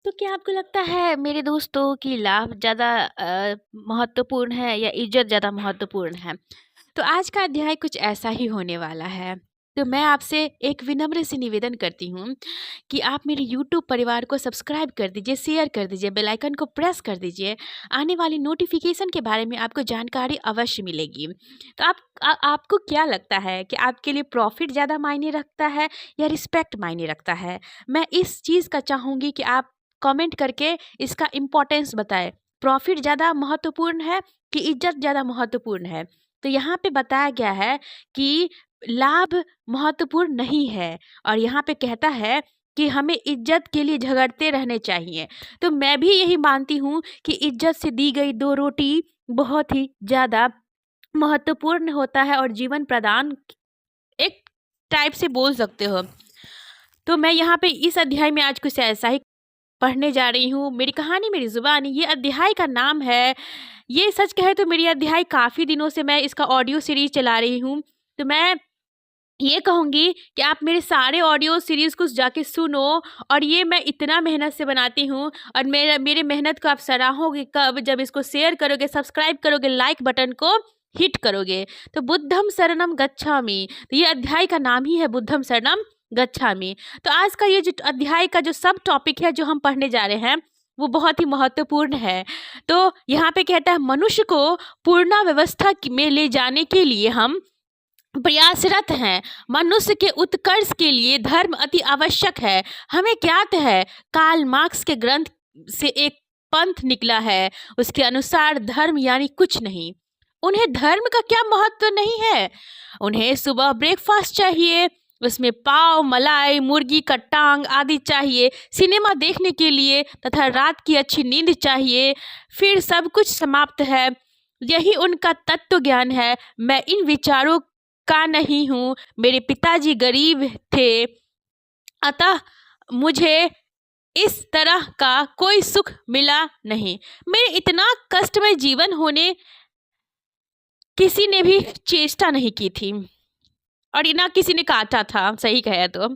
तो क्या आपको लगता है मेरे दोस्तों कि लाभ ज़्यादा महत्वपूर्ण है या इज़्ज़त ज़्यादा महत्वपूर्ण है? तो आज का अध्याय कुछ ऐसा ही होने वाला है। तो मैं आपसे एक विनम्र से निवेदन करती हूँ कि आप मेरे यूट्यूब परिवार को सब्सक्राइब कर दीजिए, शेयर कर दीजिए, बेल आइकन को प्रेस कर दीजिए। आने वाली नोटिफ़िकेशन के बारे में आपको जानकारी अवश्य मिलेगी। तो आपको क्या लगता है कि आपके लिए प्रॉफ़िट ज़्यादा मायने रखता है या रिस्पेक्ट मायने रखता है? मैं इस चीज़ का चाहूँगी कि आप कमेंट करके इसका इम्पोर्टेंस बताएँ। प्रॉफ़िट ज़्यादा महत्वपूर्ण है कि इज़्ज़त ज़्यादा महत्वपूर्ण है? तो यहाँ पे बताया गया है कि लाभ महत्वपूर्ण नहीं है और यहाँ पे कहता है कि हमें इज्जत के लिए झगड़ते रहने चाहिए। तो मैं भी यही मानती हूँ कि इज्जत से दी गई 2 रोटी बहुत ही ज़्यादा महत्वपूर्ण होता है और जीवन प्रदान एक टाइप से बोल सकते हो। तो मैं यहाँ पे इस अध्याय में आज कुछ ऐसा ही पढ़ने जा रही हूँ। मेरी कहानी मेरी ज़ुबानी, ये अध्याय का नाम है। ये सच कहे तो मेरी अध्याय काफ़ी दिनों से मैं इसका ऑडियो सीरीज़ चला रही हूँ। तो मैं ये कहूँगी कि आप मेरे सारे ऑडियो सीरीज़ को जाके सुनो और ये मैं इतना मेहनत से बनाती हूँ और मेरे मेहनत को आप सराहोगे कब, जब इसको शेयर करोगे, सब्सक्राइब करोगे, लाइक बटन को हिट करोगे। तो बुद्धं शरणं गच्छामि, तो ये अध्याय का नाम ही है बुद्धं शरणं गच्छामि। तो आज का ये जो अध्याय का जो सब टॉपिक है जो हम पढ़ने जा रहे हैं वो बहुत ही महत्वपूर्ण है। तो यहाँ पे कहता है मनुष्य को पूर्ण व्यवस्था में ले जाने के लिए हम प्रयासरत हैं। मनुष्य के उत्कर्ष के लिए धर्म अति आवश्यक है। हमें ज्ञात है कार्ल मार्क्स के ग्रंथ से एक पंथ निकला है, उसके अनुसार धर्म यानी कुछ नहीं। उन्हें धर्म का क्या महत्व नहीं है। उन्हें सुबह ब्रेकफास्ट चाहिए, उसमें पाव, मलाई, मुर्गी का टांग आदि चाहिए, सिनेमा देखने के लिए तथा रात की अच्छी नींद चाहिए, फिर सब कुछ समाप्त है। यही उनका तत्व ज्ञान है। मैं इन विचारों का नहीं हूँ। मेरे पिताजी गरीब थे, अतः मुझे इस तरह का कोई सुख मिला नहीं। मेरे इतना कष्टमय जीवन होने किसी ने भी चेष्टा नहीं की थी और ना किसी ने काटा था, सही कहे तो।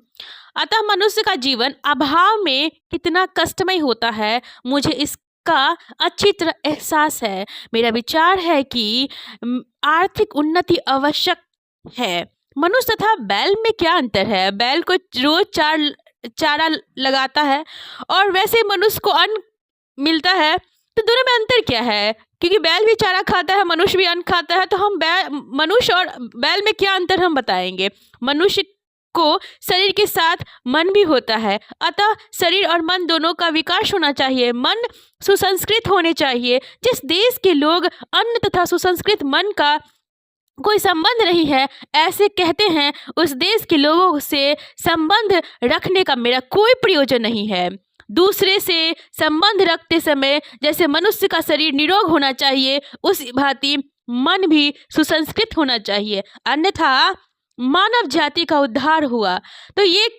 अतः मनुष्य का जीवन अभाव में कितना कष्टमय होता है, मुझे इसका अच्छी तरह एहसास है। मेरा विचार है कि आर्थिक उन्नति आवश्यक है। मनुष्य तथा बैल में क्या अंतर है? बैल को रोज चारा लगाता है और वैसे मनुष्य को अन्न मिलता है। तो दोनों में अंतर क्या है? क्योंकि बैल भी चारा खाता है, मनुष्य भी अन्न खाता है। तो हम मनुष्य और बैल में क्या अंतर हम बताएंगे। मनुष्य को शरीर के साथ मन भी होता है, अतः शरीर और मन दोनों का विकास होना चाहिए। मन सुसंस्कृत होने चाहिए। जिस देश के लोग अन्न तथा सुसंस्कृत मन का कोई संबंध नहीं है, ऐसे कहते हैं, उस देश के लोगों से संबंध रखने का मेरा कोई प्रयोजन नहीं है। दूसरे से संबंध रखते समय जैसे मनुष्य का शरीर निरोग होना चाहिए, उस भांति मन भी सुसंस्कृत होना चाहिए, अन्यथा मानव जाति का उद्धार हुआ। तो ये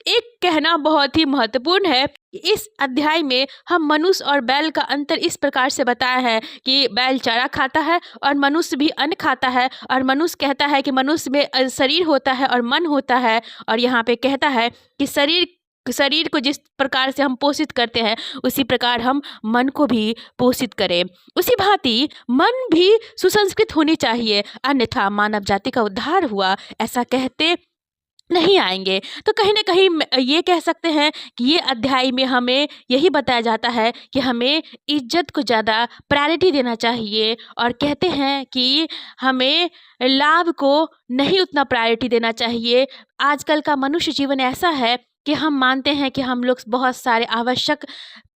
एक कहना बहुत ही महत्वपूर्ण है। इस अध्याय में हम मनुष्य और बैल का अंतर इस प्रकार से बताया है कि बैल चारा खाता है और मनुष्य भी अन्न खाता है, और मनुष्य कहता है कि मनुष्य में शरीर होता है और मन होता है, और यहाँ पे कहता है कि शरीर को जिस प्रकार से हम पोषित करते हैं उसी प्रकार हम मन को भी पोषित करें। उसी भांति मन भी सुसंस्कृत होनी चाहिए, अन्यथा मानव जाति का उद्धार हुआ, ऐसा कहते नहीं आएंगे। तो कहीं ना कहीं ये कह सकते हैं कि ये अध्याय में हमें यही बताया जाता है कि हमें इज्जत को ज़्यादा प्रायोरिटी देना चाहिए, और कहते हैं कि हमें लाभ को नहीं उतना प्रायोरिटी देना चाहिए। आजकल का मनुष्य जीवन ऐसा है कि हम मानते हैं कि हम लोग बहुत सारे आवश्यक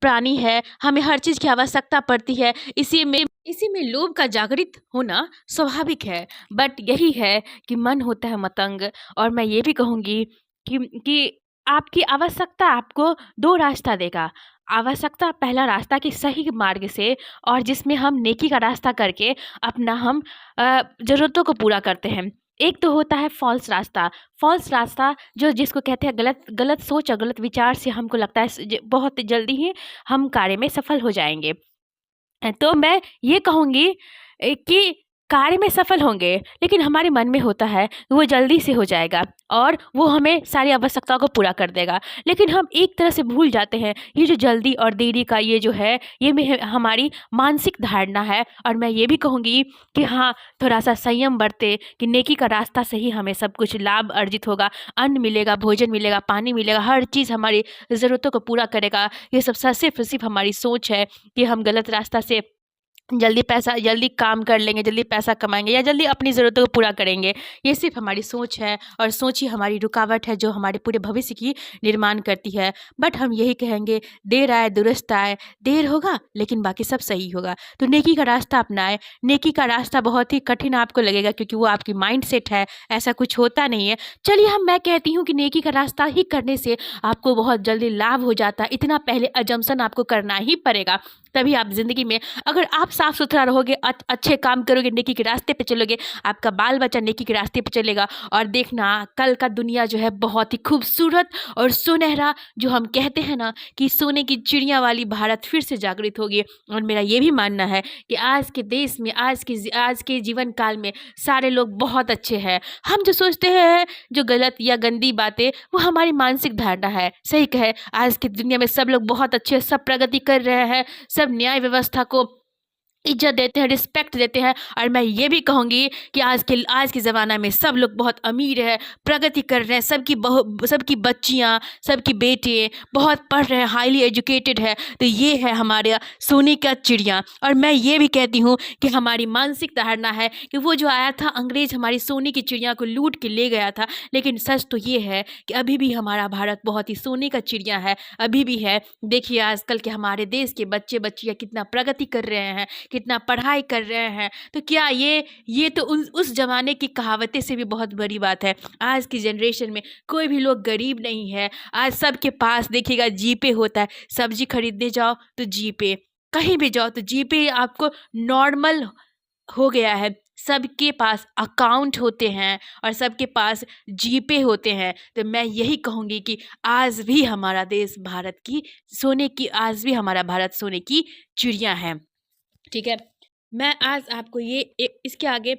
प्राणी है, हमें हर चीज़ की आवश्यकता पड़ती है, इसी में लोभ का जागृत होना स्वाभाविक है। बट यही है कि मन होता है मतंग। और मैं ये भी कहूँगी कि आपकी आवश्यकता आपको 2 रास्ता देगा। आवश्यकता पहला रास्ता कि सही मार्ग से, और जिसमें हम नेकी का रास्ता करके अपना हम ज़रूरतों को पूरा करते हैं। एक तो होता है फॉल्स रास्ता जो जिसको कहते हैं गलत सोच और गलत विचार से हमको लगता है बहुत जल्दी ही हम कार्य में सफल हो जाएंगे। तो मैं ये कहूँगी कि कार्य में सफल होंगे, लेकिन हमारे मन में होता है वो जल्दी से हो जाएगा और वो हमें सारी आवश्यकताओं को पूरा कर देगा। लेकिन हम एक तरह से भूल जाते हैं ये जो जल्दी और देरी का ये जो है ये में हमारी मानसिक धारणा है। और मैं ये भी कहूँगी कि हाँ, थोड़ा-सा संयम बरतें कि नेकी का रास्ता से ही हमें सब कुछ लाभ अर्जित होगा, अन्न मिलेगा, भोजन मिलेगा, पानी मिलेगा, हर चीज़ हमारी ज़रूरतों को पूरा करेगा। ये सब सिर्फ़ हमारी सोच है कि हम गलत रास्ता से जल्दी काम कर लेंगे, जल्दी पैसा कमाएँगे या जल्दी अपनी ज़रूरतों को पूरा करेंगे। ये सिर्फ़ हमारी सोच है और सोच ही हमारी रुकावट है जो हमारे पूरे भविष्य की निर्माण करती है। बट हम यही कहेंगे, देर आए दुरुस्त आए, देर होगा लेकिन बाकी सब सही होगा। तो नेकी का रास्ता अपनाएँ। नेकी का रास्ता बहुत ही कठिन आपको लगेगा क्योंकि वो आपकी माइंडसेट है, ऐसा कुछ होता नहीं है। चलिए मैं कहती हूँ कि नेकी का रास्ता ही करने से आपको बहुत जल्दी लाभ हो जाता है। इतना पहले अजम्पशन आपको करना ही पड़ेगा, तभी आप ज़िंदगी में अगर आप साफ-सुथरा रहोगे, अच्छे काम करोगे, नेकी के रास्ते पे चलोगे, आपका बाल-बच्चा नेकी के रास्ते पे चलेगा और देखना कल का दुनिया जो है बहुत ही खूबसूरत और सुनहरा, जो हम कहते हैं ना कि सोने की चिड़िया वाली भारत फिर से जागृत होगी। और मेरा ये भी मानना है कि आज के देश में, आज के जीवन काल में सारे लोग बहुत अच्छे हैं। हम जो सोचते हैं जो गलत या गंदी बातें, वो हमारी मानसिक धारणा है। सही कहे, आज की दुनिया में सब लोग बहुत अच्छे हैं, सब प्रगति कर रहे हैं, सब न्याय व्यवस्था को इज़्ज़त देते हैं, रिस्पेक्ट देते हैं। और मैं ये भी कहूँगी कि आज के ज़माना में सब लोग बहुत अमीर है, प्रगति कर रहे हैं, सबकी बच्चियाँ, सबकी बेटे बहुत पढ़ रहे हैं, हाईली एजुकेटेड है। तो ये है हमारा सोने का चिड़िया। और मैं ये भी कहती हूँ कि हमारी मानसिक धारणा है कि वो जो आया था अंग्रेज़ हमारी सोने की चिड़िया को लूट के ले गया था। लेकिन सच तो ये है कि अभी भी हमारा भारत बहुत ही सोने का चिड़िया है, अभी भी है। देखिए आजकल के हमारे देश के बच्चे-बच्चियाँ कितना प्रगति कर रहे हैं, कितना पढ़ाई कर रहे हैं। तो क्या ये तो उस ज़माने की कहावतें से भी बहुत बड़ी बात है। आज की जनरेशन में कोई भी लोग गरीब नहीं है। आज सबके पास देखिएगा जीपे होता है। सब्ज़ी खरीदने जाओ तो जीपे, कहीं भी जाओ तो जीपे आपको नॉर्मल हो गया है। सबके पास अकाउंट होते हैं और सबके पास जीपे होते हैं। तो मैं यही कहूँगी कि आज भी हमारा भारत सोने की चिड़िया है। ठीक है। मैं आज आपको इसके आगे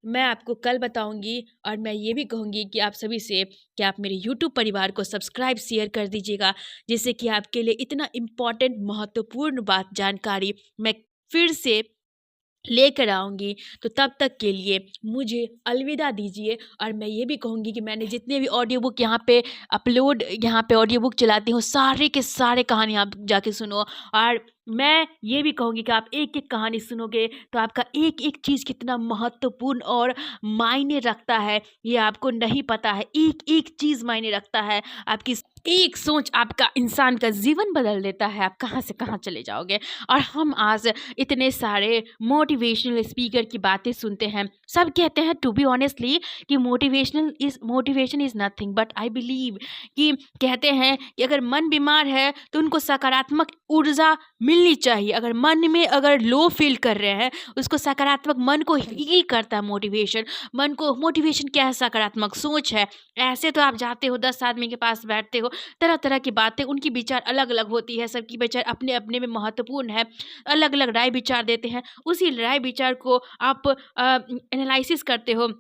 मैं आपको कल बताऊंगी। और मैं ये भी कहूँगी कि आप सभी से कि आप मेरे यूट्यूब परिवार को सब्सक्राइब शेयर कर दीजिएगा, जिससे कि आपके लिए इतना इम्पोर्टेंट महत्वपूर्ण बात जानकारी मैं फिर से लेकर आऊँगी। तो तब तक के लिए मुझे अलविदा दीजिए। और मैं ये भी कहूँगी कि मैंने जितने भी ऑडियो बुक यहाँ पे ऑडियो बुक चलाती हूँ, सारे के सारे कहानी आप जाके सुनो। और मैं ये भी कहूँगी कि आप एक-एक कहानी सुनोगे तो आपका एक-एक चीज़ कितना महत्वपूर्ण और मायने रखता है, ये आपको नहीं पता है। एक-एक चीज़ मायने रखता है। आपकी एक सोच आपका इंसान का जीवन बदल देता है, आप कहाँ से कहाँ चले जाओगे। और हम आज इतने सारे मोटिवेशनल स्पीकर की बातें सुनते हैं। सब कहते हैं टू बी ऑनेस्टली कि motivation is nothing, but I believe कि कहते हैं कि अगर मन बीमार है तो उनको सकारात्मक ऊर्जा मिलनी चाहिए। अगर मन में अगर लो फील कर रहे हैं, उसको सकारात्मक मन को हील करता है मोटिवेशन। मोटिवेशन क्या है? सकारात्मक सोच है। ऐसे तो आप जाते हो 10 आदमी के पास बैठते हो, तरह-तरह की बातें, उनकी विचार अलग-अलग होती है, सबकी विचार अपने-अपने में महत्वपूर्ण है, अलग-अलग राय विचार देते हैं। उसी राय विचार को आप एनालिसिस करते हो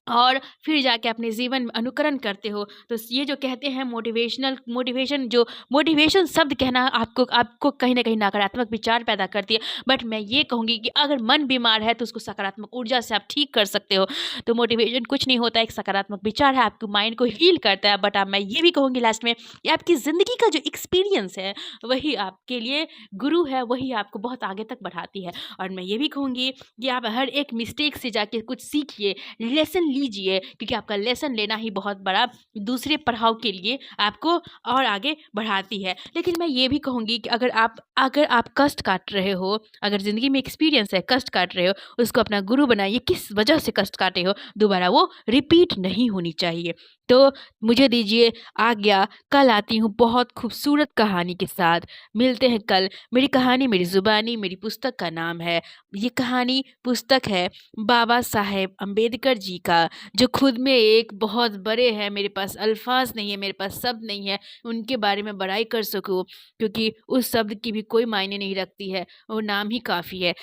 और फिर जाके अपने जीवन में अनुकरण करते हो। तो ये जो कहते हैं मोटिवेशन शब्द कहना आपको कहीं न कहीं नकारात्मक विचार पैदा करती है। बट मैं ये कहूँगी कि अगर मन बीमार है तो उसको सकारात्मक ऊर्जा से आप ठीक कर सकते हो। तो मोटिवेशन कुछ नहीं होता है, एक सकारात्मक विचार है, आपके माइंड को हील करता है। बट अब मैं ये भी कहूँगी लास्ट में कि आपकी ज़िंदगी का जो एक्सपीरियंस है, वही आपके लिए गुरु है, वही आपको बहुत आगे तक बढ़ाती है। और मैं ये भी कहूँगी कि आप हर एक मिस्टेक से जाके कुछ सीखिए, लेसन लीजिए, क्योंकि आपका लेसन लेना ही बहुत बड़ा दूसरे पड़ाव के लिए आपको और आगे बढ़ाती है। लेकिन मैं ये भी कहूँगी कि अगर आप कष्ट काट रहे हो, अगर ज़िंदगी में एक्सपीरियंस है, कष्ट काट रहे हो, उसको अपना गुरु बनाइए। किस वजह से कष्ट काटे हो, दोबारा वो रिपीट नहीं होनी चाहिए। तो मुझे दीजिए आज्ञा, कल आती हूँ बहुत खूबसूरत कहानी के साथ। मिलते हैं कल। मेरी कहानी मेरी ज़ुबानी, मेरी पुस्तक का नाम है, ये कहानी पुस्तक है बाबा साहेब अम्बेडकर जी का, जो खुद में एक बहुत बड़े हैं। मेरे पास अल्फाज नहीं है, मेरे पास शब्द नहीं है उनके बारे में बड़ाई कर सकूँ, क्योंकि उस शब्द की भी कोई मायने नहीं रखती है, वो नाम ही काफ़ी है।